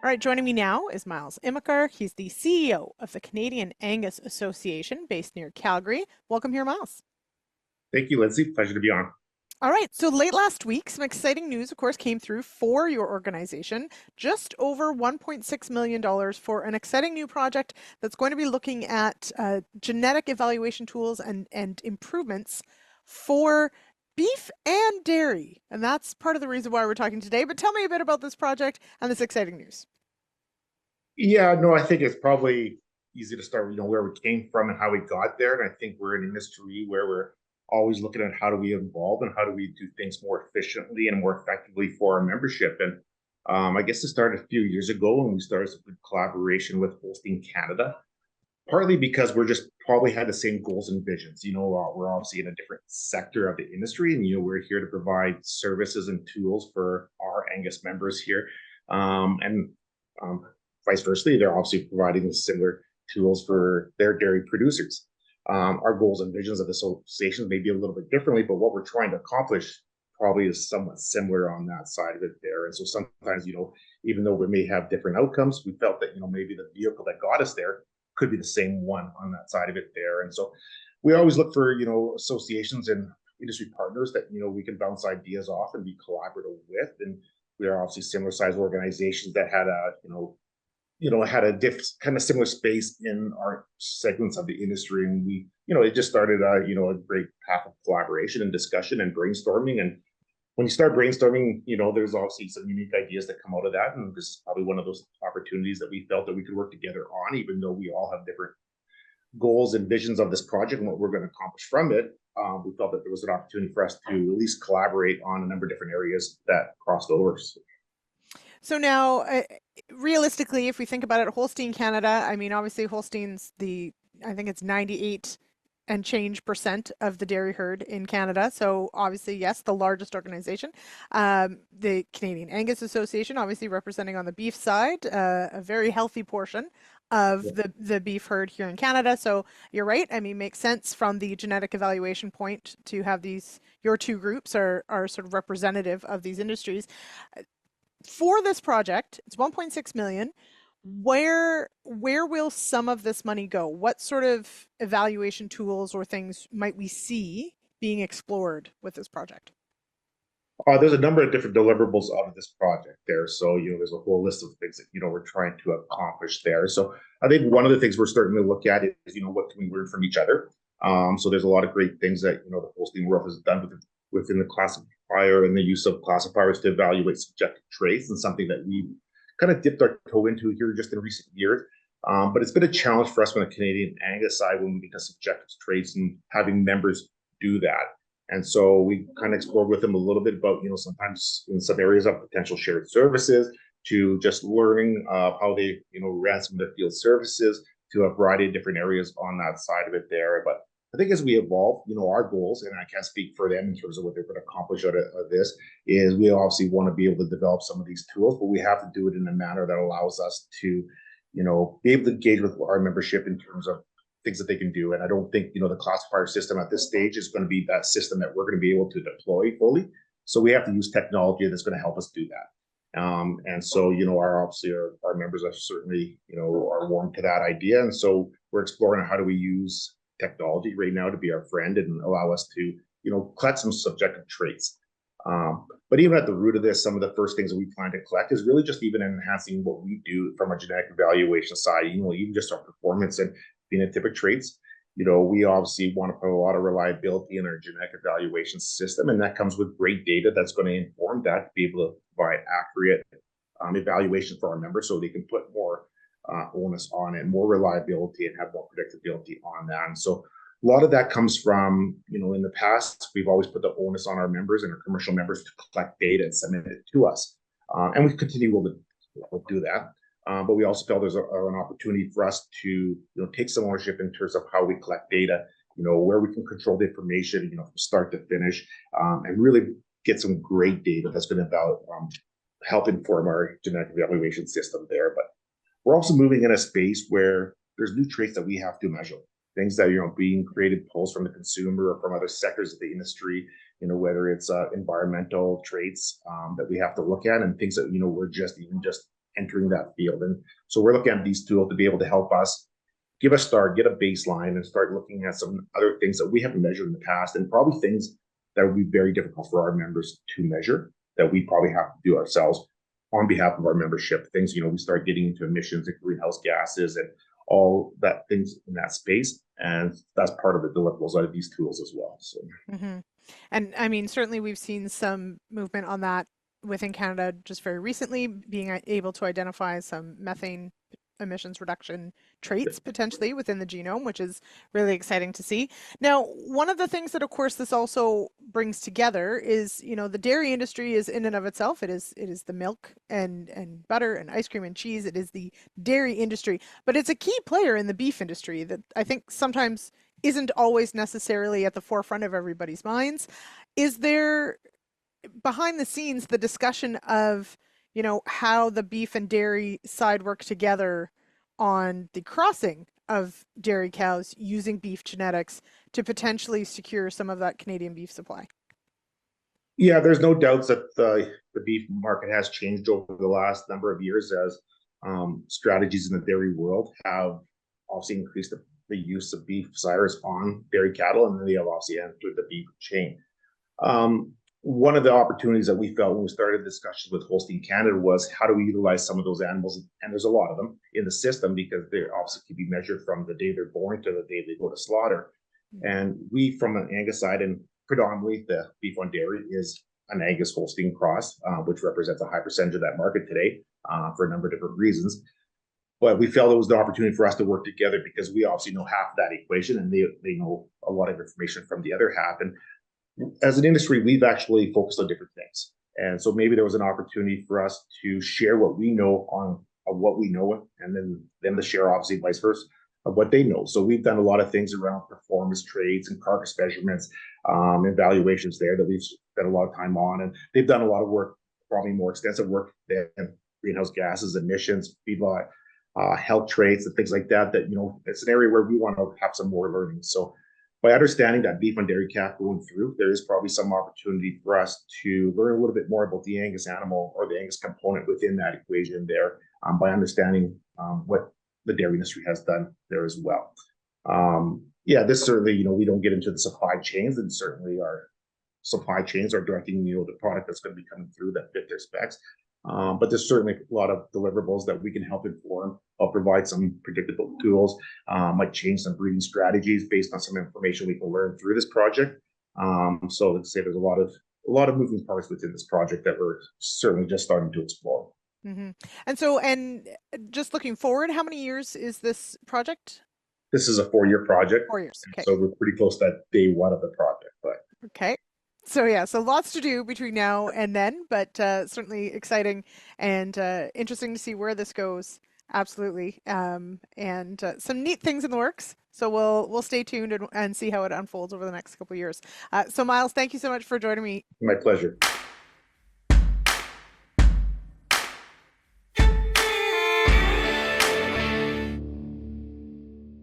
All right, joining me now is Myles Immerkar. He's the CEO of the Canadian Angus Association based near Calgary. Welcome here, Myles. Thank you, Lindsay. Pleasure to be on. All right, so late last week, some exciting news, of course, came through for your organization. Just over $1.6 million for an exciting new project that's going to be looking at genetic evaluation tools and improvements for beef and dairy. And that's part of the reason why we're talking today. But tell me a bit about this project and this exciting news. Yeah, no, I think it's probably easy to start, where we came from and how we got there. And I think we're in an industry where we're always looking at how do we evolve and how do we do things more efficiently and more effectively for our membership. And I guess it started a few years ago when we started some good collaboration with Holstein Canada, partly because we're just probably had the same goals and visions. We're obviously in a different sector of the industry, and we're here to provide services and tools for our Angus members here, and vice versa. They're obviously providing similar tools for their dairy producers. Our goals and visions of the association may be a little bit differently, but what we're trying to accomplish probably is somewhat similar on that side of it there. And so sometimes, even though we may have different outcomes, we felt that, maybe the vehicle that got us there could be the same one on that side of it there. And so we always look for, associations and industry partners that, we can bounce ideas off and be collaborative with. And we are obviously similar size organizations that had had a kind of similar space in our segments of the industry. And we, it just started a great path of collaboration and discussion and brainstorming. And when you start brainstorming, there's obviously some unique ideas that come out of that. And this is probably one of those opportunities that we felt that we could work together on, even though we all have different goals and visions of this project and what we're going to accomplish from it. We felt that there was an opportunity for us to at least collaborate on a number of different areas that crossed over. So now, realistically, if we think about it, Holstein Canada, I mean, obviously Holstein's I think it's 98 and change percent of the dairy herd in Canada. So obviously, yes, the largest organization. The Canadian Angus Association, obviously representing on the beef side, a very healthy portion of the beef herd here in Canada. So you're right. I mean, makes sense from the genetic evaluation point to have your two groups are sort of representative of these industries. For this project, it's 1.6 million. Where will some of this money go? What sort of evaluation tools or things might we see being explored with this project? There's a number of different deliverables of this project there. So, there's a whole list of things that, we're trying to accomplish there. So I think one of the things we're starting to look at is, what can we learn from each other? So there's a lot of great things that, the Holstein world has done within the classifier and the use of classifiers to evaluate subjective traits, and something that we kind of dipped our toe into here just in recent years. But it's been a challenge for us on the Canadian Angus side when we get to subjective traits and having members do that. And so we kind of explored with them a little bit about, sometimes in some areas of potential shared services, to just learning how they, ran some of the field services, to a variety of different areas on that side of it there. But I think as we evolve, our goals, and I can't speak for them in terms of what they're going to accomplish out of this, is we obviously want to be able to develop some of these tools, but we have to do it in a manner that allows us to, be able to engage with our membership in terms of things that they can do. And I don't think, the classifier system at this stage is going to be that system that we're going to be able to deploy fully. So we have to use technology that's going to help us do that. And so, obviously our members are certainly, are warm to that idea. And so we're exploring how do we use technology right now to be our friend and allow us to, collect some subjective traits. But even at the root of this, some of the first things that we plan to collect is really just even enhancing what we do from a genetic evaluation side, even just our performance and phenotypic traits. We obviously want to put a lot of reliability in our genetic evaluation system, and that comes with great data that's going to inform that to be able to provide accurate evaluation for our members so they can put more onus on it, more reliability, and have more predictability on that. And so a lot of that comes from, in the past, we've always put the onus on our members and our commercial members to collect data and submit it to us. And we continue to do that. But we also felt there's an opportunity for us to, take some ownership in terms of how we collect data, where we can control the information, from start to finish, and really get some great data that's going to help inform our genetic evaluation system there. But we're also moving in a space where there's new traits that we have to measure, things that being created pulls from the consumer or from other sectors of the industry, whether it's environmental traits that we have to look at, and things that we're just entering that field. And so we're looking at these tools to be able to help us give a start, get a baseline, and start looking at some other things that we haven't measured in the past, and probably things that would be very difficult for our members to measure that we probably have to do ourselves on behalf of our membership. Things, we start getting into emissions and greenhouse gases and all that things in that space. And that's part of the deliverables out of these tools as well. So. Mm-hmm. And I mean, certainly we've seen some movement on that within Canada just very recently, being able to identify some methane emissions reduction traits potentially within the genome, which is really exciting to see. Now, one of the things that, of course, this also brings together is, the dairy industry is in and of itself. It is the milk and butter and ice cream and cheese. It is the dairy industry, but it's a key player in the beef industry that I think sometimes isn't always necessarily at the forefront of everybody's minds. Is there behind the scenes the discussion of how the beef and dairy side work together on the crossing of dairy cows using beef genetics to potentially secure some of that Canadian beef supply? Yeah, there's no doubts that the beef market has changed over the last number of years as strategies in the dairy world have obviously increased the use of beef sires on dairy cattle, and then they have obviously entered the beef chain. One of the opportunities that we felt when we started discussions with Holstein Canada was how do we utilize some of those animals, and there's a lot of them in the system because they obviously can be measured from the day they're born to the day they go to slaughter. And we, from an Angus side, and predominantly the beef on dairy is an Angus Holstein cross, which represents a high percentage of that market today for a number of different reasons. But we felt it was the opportunity for us to work together because we obviously know half of that equation, and they know a lot of information from the other half. And as an industry, we've actually focused on different things. And so maybe there was an opportunity for us to share what we know on what we know, and then them to share obviously vice versa of what they know. So we've done a lot of things around performance traits and carcass measurements, evaluations there that we've spent a lot of time on. And they've done a lot of work, probably more extensive work than greenhouse gases, emissions, feedlot, health traits and things like that, it's an area where we want to have some more learning. So by understanding that beef and dairy calf going through, there is probably some opportunity for us to learn a little bit more about the Angus animal or the Angus component within that equation there, by understanding what the dairy industry has done there as well. This certainly, we don't get into the supply chains, and certainly our supply chains are directing, the product that's going to be coming through that fit their specs. But there's certainly a lot of deliverables that we can help inform. I'll provide some predictable tools, might change some breeding strategies based on some information we can learn through this project. So let's say there's a lot of moving parts within this project that we're certainly just starting to explore. Mm-hmm. And just looking forward, how many years is this project? This is a 4-year project. 4 years. Okay. So we're pretty close to day one of the project, but. Okay. So yeah, so lots to do between now and then, but certainly exciting and interesting to see where this goes. Absolutely. And some neat things in the works. So we'll stay tuned and see how it unfolds over the next couple of years. So Myles, thank you so much for joining me. My pleasure.